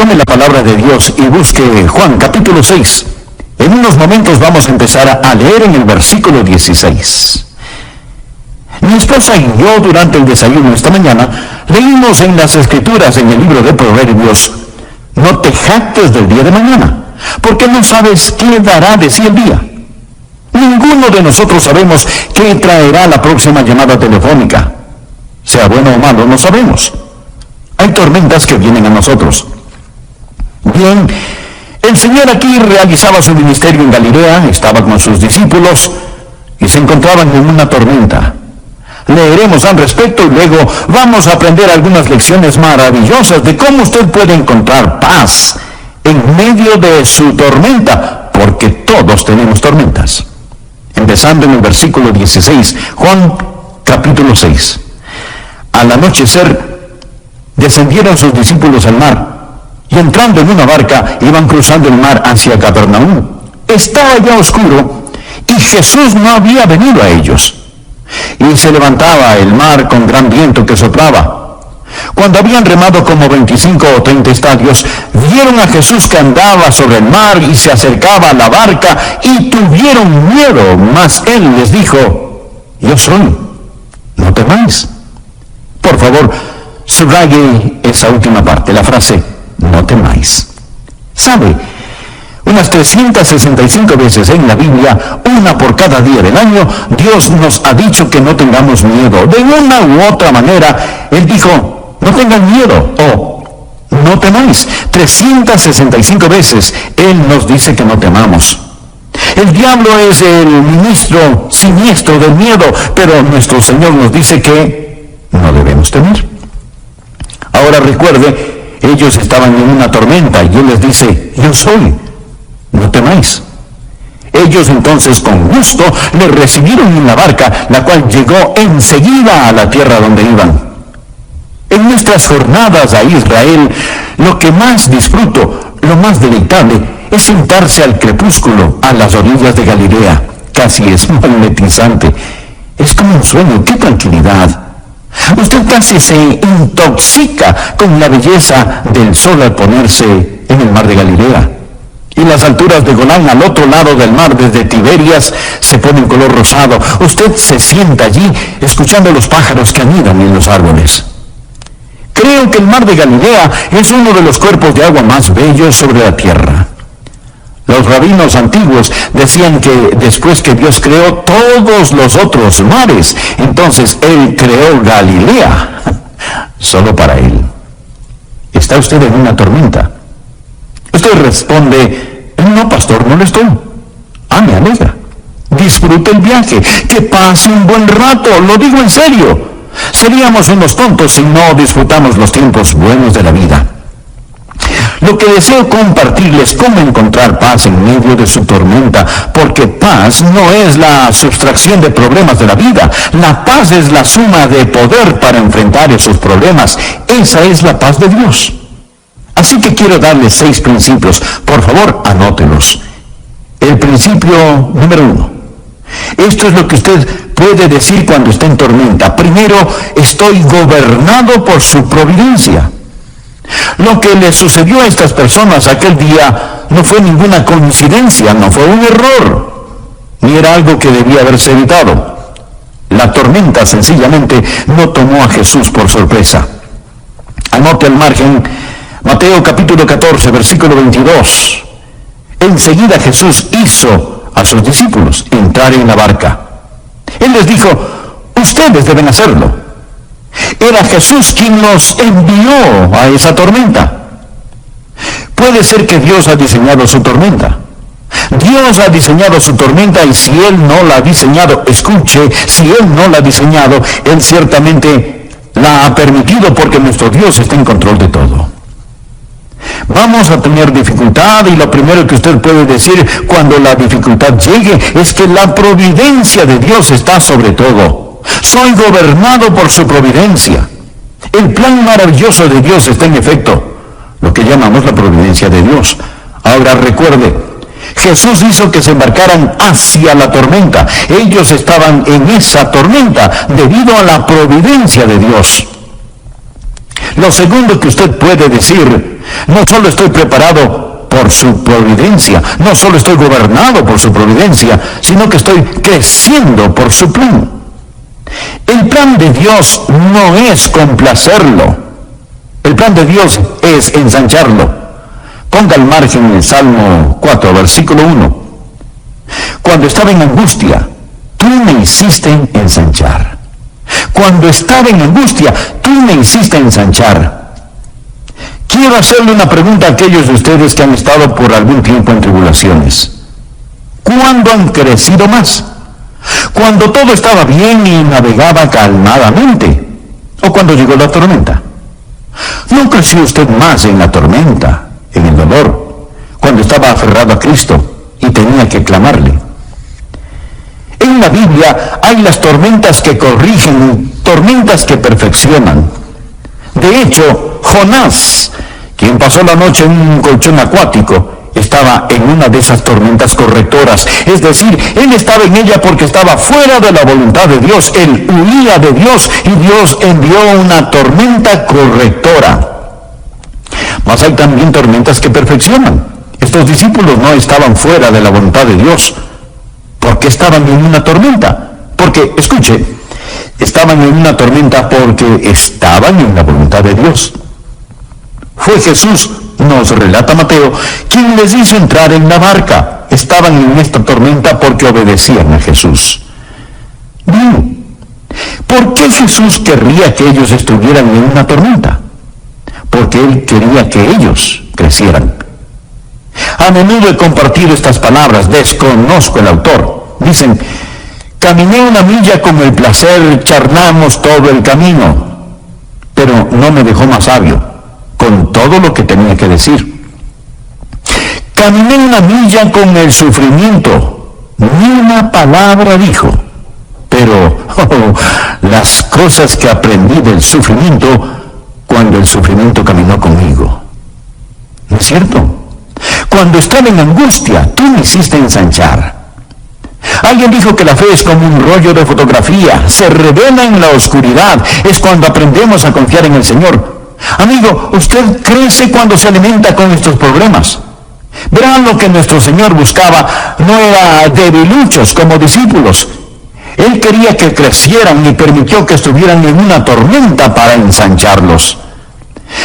tome la palabra de Dios y busque Juan capítulo 6. En unos momentos vamos a empezar a leer en el versículo 16. Mi esposa y yo, durante el desayuno esta mañana, leímos en las Escrituras, en el libro de Proverbios: no te jactes del día de mañana, porque no sabes qué dará de sí el día. Ninguno de nosotros sabemos qué traerá la próxima llamada telefónica. Sea bueno o malo, no sabemos. Hay tormentas que vienen a nosotros. Bien, el Señor aquí realizaba su ministerio en Galilea, estaba con sus discípulos y se encontraban en una tormenta. Leeremos al respecto y luego vamos a aprender algunas lecciones maravillosas de cómo usted puede encontrar paz en medio de su tormenta, porque todos tenemos tormentas. Empezando en el versículo 16, Juan capítulo 6. Al anochecer descendieron sus discípulos al mar, y entrando en una barca iban cruzando el mar hacia Capernaum. Estaba ya oscuro y Jesús no había venido a ellos. Y se levantaba el mar con gran viento que soplaba. Cuando habían remado como 25 o 30 estadios, vieron a Jesús que andaba sobre el mar y se acercaba a la barca, y tuvieron miedo. Mas él les dijo: yo soy, no temáis. Por favor, subraye esa última parte, la frase no temáis. ¿Sabe? Unas 365 veces en la Biblia, una por cada día del año, Dios nos ha dicho que no tengamos miedo. De una u otra manera, Él dijo: no tengan miedo, o no temáis. 365 veces Él nos dice que no temamos. El diablo es el ministro siniestro del miedo, pero nuestro Señor nos dice que no debemos temer. Ahora recuerde, ellos estaban en una tormenta y Él les dice: yo soy, no temáis. Ellos entonces con gusto le recibieron en la barca, la cual llegó enseguida a la tierra donde iban. En nuestras jornadas a Israel, lo que más disfruto, lo más deleitable, es sentarse al crepúsculo a las orillas de Galilea. Casi es magnetizante. Es como un sueño. ¡Qué tranquilidad! Usted casi se intoxica con la belleza del sol al ponerse en el mar de Galilea. Y las alturas de Golán, al otro lado del mar, desde Tiberias, se ponen color rosado. Usted se sienta allí escuchando los pájaros que anidan en los árboles. Creo que el mar de Galilea es uno de los cuerpos de agua más bellos sobre la tierra. Los rabinos antiguos decían que después que Dios creó todos los otros mares, entonces Él creó Galilea solo para Él. ¿Está usted en una tormenta? Usted responde: no, pastor, no lo estoy. Me alegra. Disfrute el viaje, que pase un buen rato, lo digo en serio. Seríamos unos tontos si no disfrutamos los tiempos buenos de la vida. Lo que deseo compartirles cómo encontrar paz en medio de su tormenta, porque paz no es la sustracción de problemas de la vida. La paz es la suma de poder para enfrentar esos problemas. Esa es la paz de Dios. Así que quiero darles 6 principios. Por favor, anótelos. El principio número 1. Esto es lo que usted puede decir cuando está en tormenta. Primero, estoy gobernado por su providencia. Lo que le sucedió a estas personas aquel día no fue ninguna coincidencia, no fue un error, ni era algo que debía haberse evitado. La tormenta sencillamente no tomó a Jesús por sorpresa. Anote al margen Mateo capítulo 14, versículo 22. Enseguida Jesús hizo a sus discípulos entrar en la barca. Él les dijo: ustedes deben hacerlo. Era Jesús quien los envió a esa tormenta. Puede ser que Dios ha diseñado su tormenta. Dios ha diseñado su tormenta, y si Él no la ha diseñado, escuche, si Él no la ha diseñado, Él ciertamente la ha permitido, porque nuestro Dios está en control de todo. Vamos a tener dificultad, y lo primero que usted puede decir cuando la dificultad llegue es que la providencia de Dios está sobre todo. Soy gobernado por su providencia. El plan maravilloso de Dios está en efecto, lo que llamamos la providencia de Dios. Ahora recuerde, Jesús hizo que se embarcaran hacia la tormenta. Ellos estaban en esa tormenta debido a la providencia de Dios. Lo segundo que usted puede decir No solo estoy preparado por su providencia, no solo estoy gobernado por su providencia, sino que estoy creciendo por su plan. El plan de Dios no es complacerlo. El plan de Dios es ensancharlo. Ponga al margen el Salmo 4, versículo 1. Cuando estaba en angustia, tú me hiciste ensanchar. Cuando estaba en angustia, tú me hiciste ensanchar. Quiero hacerle una pregunta a aquellos de ustedes que han estado por algún tiempo en tribulaciones. ¿Cuándo han crecido más? ¿Cuando todo estaba bien y navegaba calmadamente? ¿O cuando llegó la tormenta? ¿No creció usted más en la tormenta, en el dolor, cuando estaba aferrado a Cristo y tenía que clamarle? En la Biblia hay las tormentas que corrigen, tormentas que perfeccionan. De hecho, Jonás, quien pasó la noche en un colchón acuático, estaba en una de esas tormentas correctoras. Es decir, él estaba en ella porque estaba fuera de la voluntad de Dios. Él huía de Dios y Dios envió una tormenta correctora. Mas hay también tormentas que perfeccionan. Estos discípulos no estaban fuera de la voluntad de Dios. ¿Por qué estaban en una tormenta? Porque, escuche, estaban en una tormenta porque estaban en la voluntad de Dios. Fue Jesús, nos relata Mateo, quien les hizo entrar en la barca. Estaban en esta tormenta porque obedecían a Jesús. Bien, ¿por qué Jesús querría que ellos estuvieran en una tormenta? Porque Él quería que ellos crecieran. A menudo he compartido estas palabras, desconozco el autor. Dicen, caminé una milla con el placer, charlamos todo el camino, pero no me dejó más sabio con todo lo que tenía que decir. Caminé una milla con el sufrimiento, ni una palabra dijo, pero las cosas que aprendí del sufrimiento cuando el sufrimiento caminó conmigo. ¿No es cierto? Cuando estaba en angustia, tú me hiciste ensanchar. Alguien dijo que la fe es como un rollo de fotografía, se revela en la oscuridad, es cuando aprendemos a confiar en el Señor. Amigo, usted crece cuando se alimenta con estos problemas. Verán, lo que nuestro Señor buscaba no era debiluchos como discípulos. Él quería que crecieran y permitió que estuvieran en una tormenta para ensancharlos.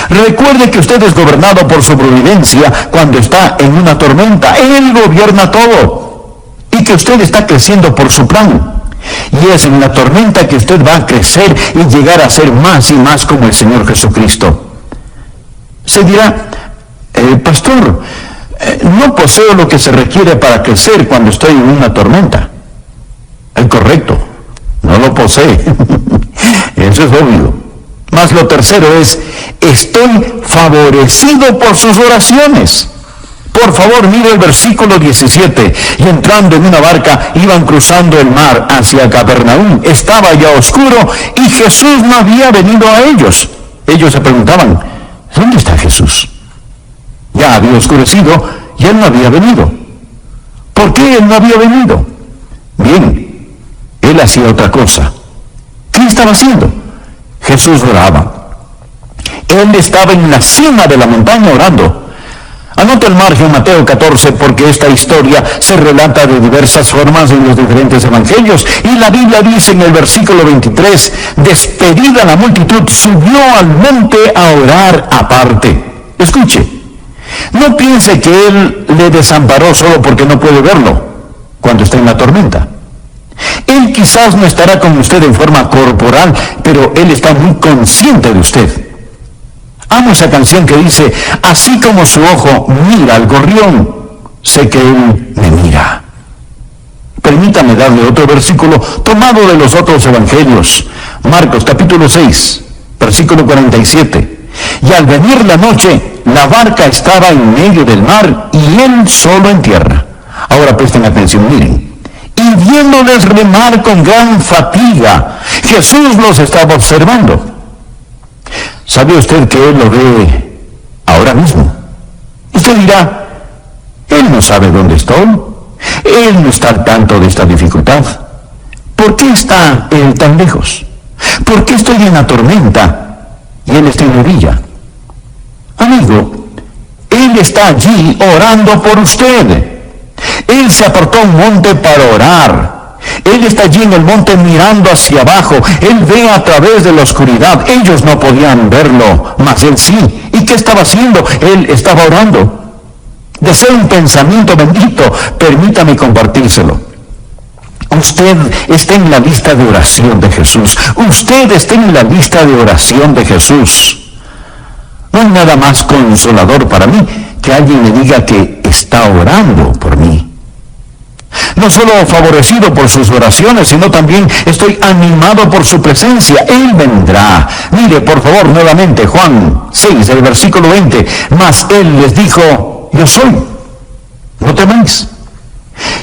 Recuerde que usted es gobernado por su providencia cuando está en una tormenta. Él gobierna todo. Y que usted está creciendo por su plan. Y es en la tormenta que usted va a crecer y llegar a ser más y más como el Señor Jesucristo. Se dirá, pastor, no poseo lo que se requiere para crecer cuando estoy en una tormenta. Correcto, no lo posee. Eso es obvio. Mas lo tercero es, estoy favorecido por sus oraciones. Por favor, mire el versículo 17. Y entrando en una barca, iban cruzando el mar hacia Capernaum. Estaba ya oscuro y Jesús no había venido a ellos. Ellos se preguntaban, ¿dónde está Jesús? Ya había oscurecido y Él no había venido. ¿Por qué Él no había venido? Bien, Él hacía otra cosa. ¿Qué estaba haciendo? Jesús oraba. Él estaba en la cima de la montaña orando. Anota el margen Mateo 14 porque esta historia se relata de diversas formas en los diferentes evangelios. Y la Biblia dice en el versículo 23, despedida la multitud, subió al monte a orar aparte. Escuche, no piense que Él le desamparó solo porque no puede verlo cuando está en la tormenta. Él quizás no estará con usted en forma corporal, pero Él está muy consciente de usted. Amo esa canción que dice, así como su ojo mira al gorrión, sé que Él me mira. Permítame darle otro versículo tomado de los otros evangelios. Marcos capítulo 6, versículo 47. Y al venir la noche, la barca estaba en medio del mar y Él solo en tierra. Ahora presten atención, miren. Y viéndoles remar con gran fatiga, Jesús los estaba observando. ¿Sabe usted que Él lo ve ahora mismo? Usted dirá, Él no sabe dónde estoy. Él no está al tanto de esta dificultad. ¿Por qué está Él tan lejos? ¿Por qué estoy en la tormenta y Él está en la orilla? Amigo, está allí orando por usted. Él se apartó a un monte para orar. Él está allí en el monte mirando hacia abajo. Él ve a través de la oscuridad. Ellos no podían verlo, mas él sí. ¿Y qué estaba haciendo? Él estaba orando. Desea un pensamiento bendito. Permítame compartírselo. Usted está en la lista de oración de Jesús. Usted está en la lista de oración de Jesús. No hay nada más consolador para mí que alguien me diga que está orando por mí. No solo favorecido por sus oraciones, sino también estoy animado por su presencia. Él vendrá. Mire, por favor, nuevamente, Juan 6, el versículo 20. Mas Él les dijo, yo soy. No temáis.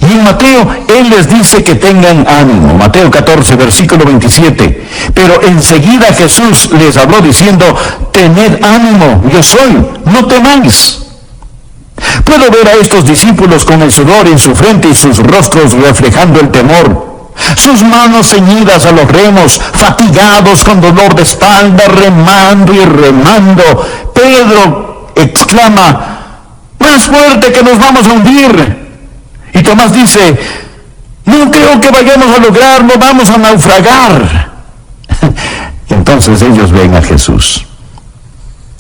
Y en Mateo, Él les dice que tengan ánimo. Mateo 14, versículo 27. Pero enseguida Jesús les habló diciendo, tened ánimo, yo soy, no temáis. Puedo ver a estos discípulos con el sudor en su frente y sus rostros reflejando el temor. Sus manos ceñidas a los remos, fatigados con dolor de espalda, remando y remando. Pedro exclama, más fuerte que nos vamos a hundir. Y Tomás dice, no creo que vayamos a lograrlo, vamos a naufragar. Entonces ellos ven a Jesús.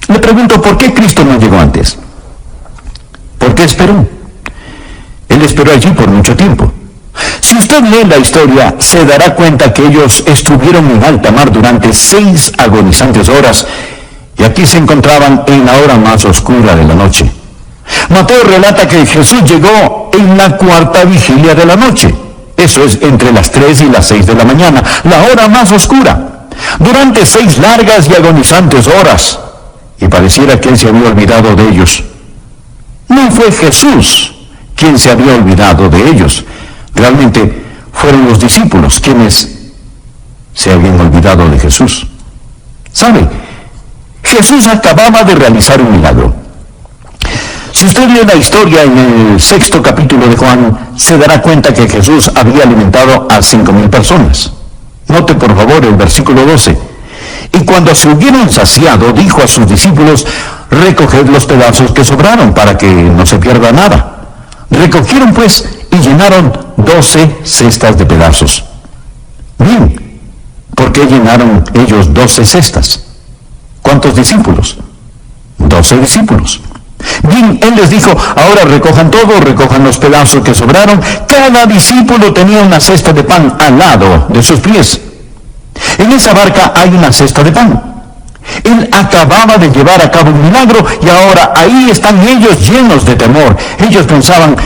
Le pregunto, ¿por qué Cristo no llegó antes? ¿Por qué esperó? Él esperó allí por mucho tiempo. Si usted lee la historia, se dará cuenta que ellos estuvieron en alta mar durante 6 agonizantes horas, y aquí se encontraban en la hora más oscura de la noche. Mateo relata que Jesús llegó en la 4ª vigilia de la noche. Eso es entre las 3 y las 6 de la mañana, la hora más oscura. Durante 6 largas y agonizantes horas. Y pareciera que Él se había olvidado de ellos. No fue Jesús quien se había olvidado de ellos. Realmente fueron los discípulos quienes se habían olvidado de Jesús. ¿Sabe? Jesús acababa de realizar un milagro. Si usted lee la historia en el 6º capítulo de Juan, se dará cuenta que Jesús había alimentado a 5,000 personas. Note por favor el versículo 12. Y cuando se hubieron saciado, dijo a sus discípulos, recoged los pedazos que sobraron para que no se pierda nada. Recogieron pues y llenaron 12 cestas de pedazos. Bien, ¿por qué llenaron ellos 12 cestas? ¿Cuántos discípulos? 12 discípulos. Bien, Él les dijo, ahora recojan todo, recojan los pedazos que sobraron. Cada discípulo tenía una cesta de pan al lado de sus pies. En esa barca hay una cesta de pan. Él acababa de llevar a cabo un milagro y ahora ahí están ellos llenos de temor. Ellos pensaban,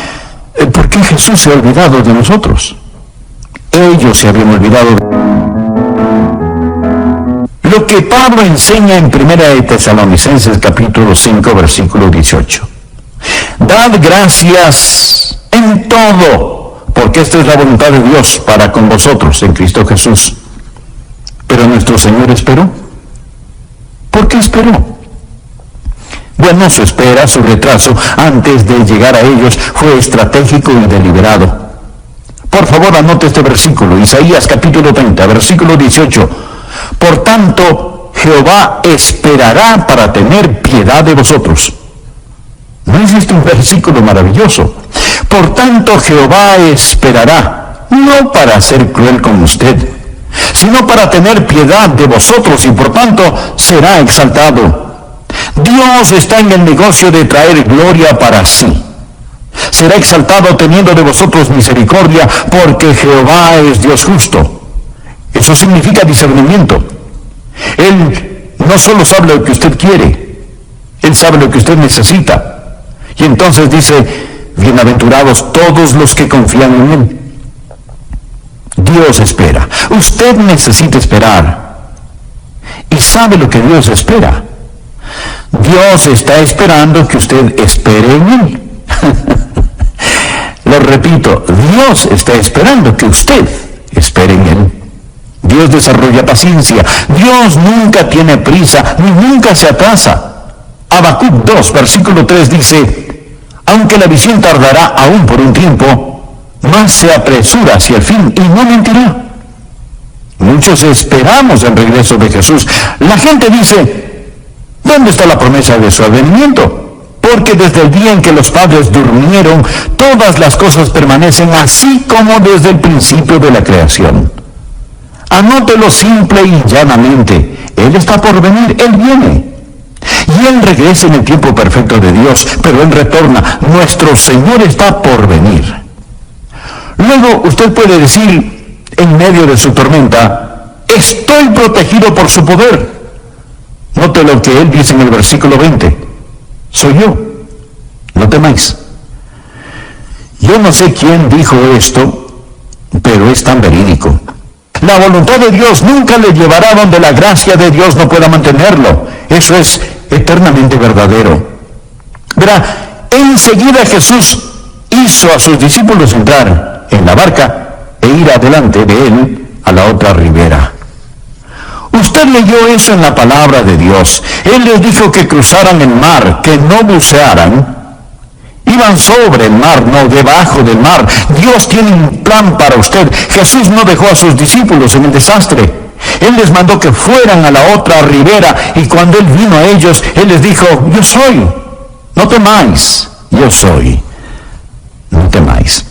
¿por qué Jesús se ha olvidado de nosotros? Ellos se habían olvidado lo que Pablo enseña en 1 de Tesalonicenses capítulo 5 versículo 18. Dad gracias en todo, porque esta es la voluntad de Dios para con vosotros en Cristo Jesús. Pero nuestro Señor esperó. ¿Por qué esperó? Bueno, su espera, su retraso antes de llegar a ellos fue estratégico y deliberado. Por favor, anote este versículo, Isaías capítulo 30, versículo 18. Por tanto, Jehová esperará para tener piedad de vosotros. ¿No es este un versículo maravilloso? Por tanto, Jehová esperará, no para ser cruel con usted, sino para tener piedad de vosotros y por tanto será exaltado. Dios está en el negocio de traer gloria para sí. Será exaltado teniendo de vosotros misericordia, porque Jehová es Dios justo. Eso significa discernimiento. Él no solo sabe lo que usted quiere, Él sabe lo que usted necesita. Y entonces dice, bienaventurados todos los que confían en Él. Dios espera. Usted necesita esperar. ¿Y sabe lo que Dios espera? Dios está esperando que usted espere en Él. Lo repito, Dios está esperando que usted espere en Él. Dios desarrolla paciencia. Dios nunca tiene prisa, ni nunca se atrasa. Habacuc 2, versículo 3 dice, aunque la visión tardará aún por un tiempo, más se apresura hacia el fin y no mentirá. Muchos esperamos el regreso de Jesús. La gente dice, ¿dónde está la promesa de su advenimiento? Porque desde el día en que los padres durmieron, todas las cosas permanecen así como desde el principio de la creación. Anótelo simple y llanamente. Él está por venir, Él viene. Y Él regresa en el tiempo perfecto de Dios, pero Él retorna. Nuestro Señor está por venir. Luego usted puede decir, en medio de su tormenta, estoy protegido por su poder. Note lo que Él dice en el versículo 20. Soy yo, no temáis. Yo no sé quién dijo esto, pero es tan verídico. La voluntad de Dios nunca le llevará donde la gracia de Dios no pueda mantenerlo. Eso es eternamente verdadero. Verá, enseguida Jesús hizo a sus discípulos entrar en la barca e ir adelante de él a la otra ribera. Usted leyó eso en la palabra de Dios. Él les dijo que cruzaran el mar, que no bucearan. Iban sobre el mar, no debajo del mar. Dios tiene un plan para usted. Jesús no dejó a sus discípulos en el desastre. Él les mandó que fueran a la otra ribera, y cuando Él vino a ellos, Él les dijo, yo soy, no temáis, yo soy, no temáis.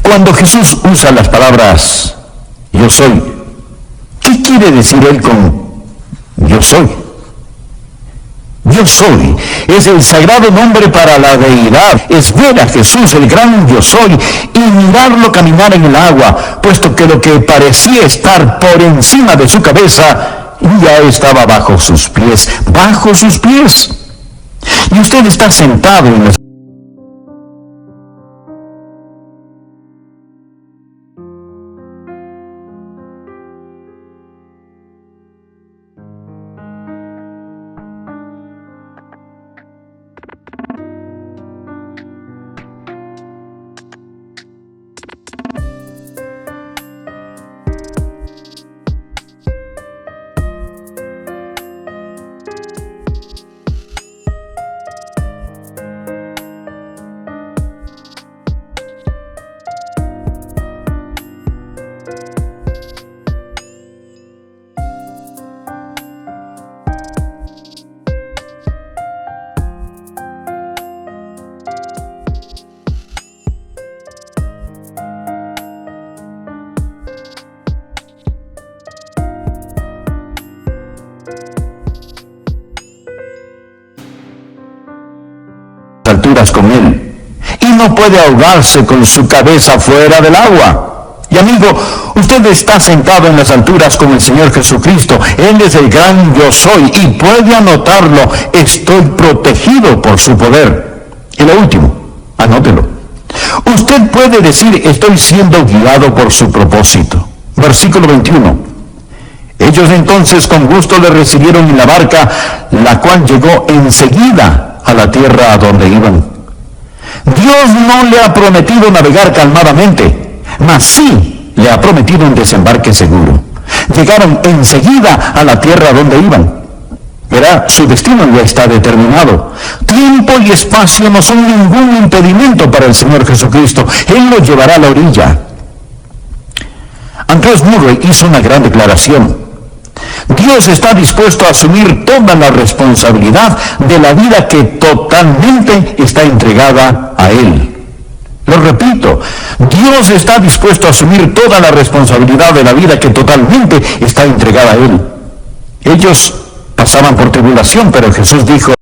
Cuando Jesús usa las palabras, yo soy, ¿qué quiere decir Él con yo soy? Yo soy es el sagrado nombre para la deidad. Es ver a Jesús, el gran yo soy, y mirarlo caminar en el agua, puesto que lo que parecía estar por encima de su cabeza ya estaba bajo sus pies, bajo sus pies. Y usted está sentado en las alturas con Él, y no puede ahogarse con su cabeza fuera del agua. Y amigo, usted está sentado en las alturas con el Señor Jesucristo. Él es el gran yo soy, y puede anotarlo, estoy protegido por su poder. Y lo último, anótelo. Usted puede decir, estoy siendo guiado por su propósito. Versículo 21. Ellos entonces con gusto le recibieron en la barca, la cual llegó enseguida a la tierra a donde iban. Dios no le ha prometido navegar calmadamente, mas sí le ha prometido un desembarque seguro. Llegaron enseguida a la tierra a donde iban. Verá, su destino ya está determinado. Tiempo y espacio no son ningún impedimento para el Señor Jesucristo. Él lo llevará a la orilla. Andrés Murray hizo una gran declaración. Dios está dispuesto a asumir toda la responsabilidad de la vida que totalmente está entregada a Él. Lo repito, Dios está dispuesto a asumir toda la responsabilidad de la vida que totalmente está entregada a Él. Ellos pasaban por tribulación, pero Jesús dijo,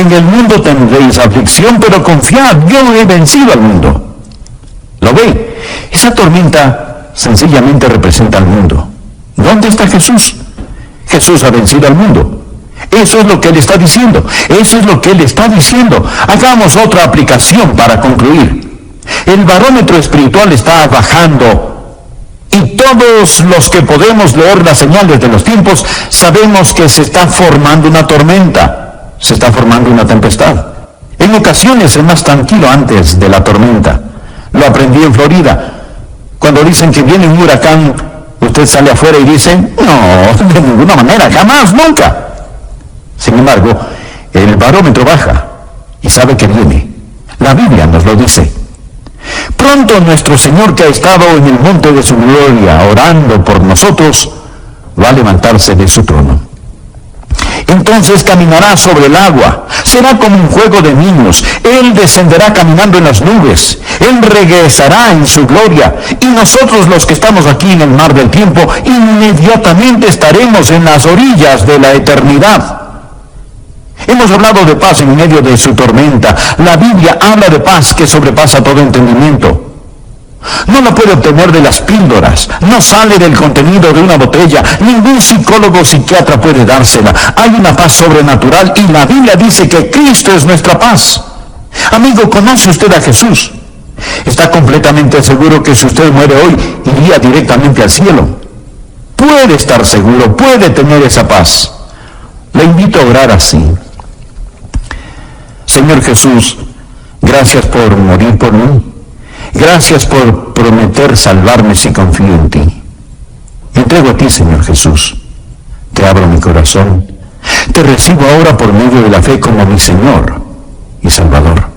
En el mundo tendréis aflicción, pero confiad, yo he vencido al mundo. ¿Lo ve? Esa tormenta sencillamente representa al mundo. ¿Dónde está Jesús? Jesús ha vencido al mundo. Eso es lo que Él está diciendo. Eso es lo que Él está diciendo. Hagamos otra aplicación para concluir. El barómetro espiritual está bajando y todos los que podemos leer las señales de los tiempos sabemos que se está formando una tormenta, se está formando una tempestad. En ocasiones es más tranquilo antes de la tormenta. Lo aprendí en Florida. Cuando dicen que viene un huracán, usted sale afuera y dice, no, de ninguna manera, jamás, nunca. Sin embargo, el barómetro baja y sabe que viene. La Biblia nos lo dice. Pronto nuestro Señor, que ha estado en el monte de su gloria orando por nosotros, va a levantarse de su trono. Entonces caminará sobre el agua. Será como un juego de niños. Él descenderá caminando en las nubes. Él regresará en su gloria. Y nosotros, los que estamos aquí en el mar del tiempo, inmediatamente estaremos en las orillas de la eternidad. Hemos hablado de paz en medio de su tormenta. La Biblia habla de paz que sobrepasa todo entendimiento. No la puede obtener de las píldoras, no sale del contenido de una botella, ningún psicólogo o psiquiatra puede dársela. Hay una paz sobrenatural y la Biblia dice que Cristo es nuestra paz. Amigo, ¿conoce usted a Jesús? ¿Está completamente seguro que si usted muere hoy, iría directamente al cielo? Puede estar seguro, puede tener esa paz. Le invito a orar así. Señor Jesús, gracias por morir por mí. Gracias por prometer salvarme si confío en ti. Me entrego a ti, Señor Jesús. Te abro mi corazón. Te recibo ahora por medio de la fe como mi Señor y Salvador.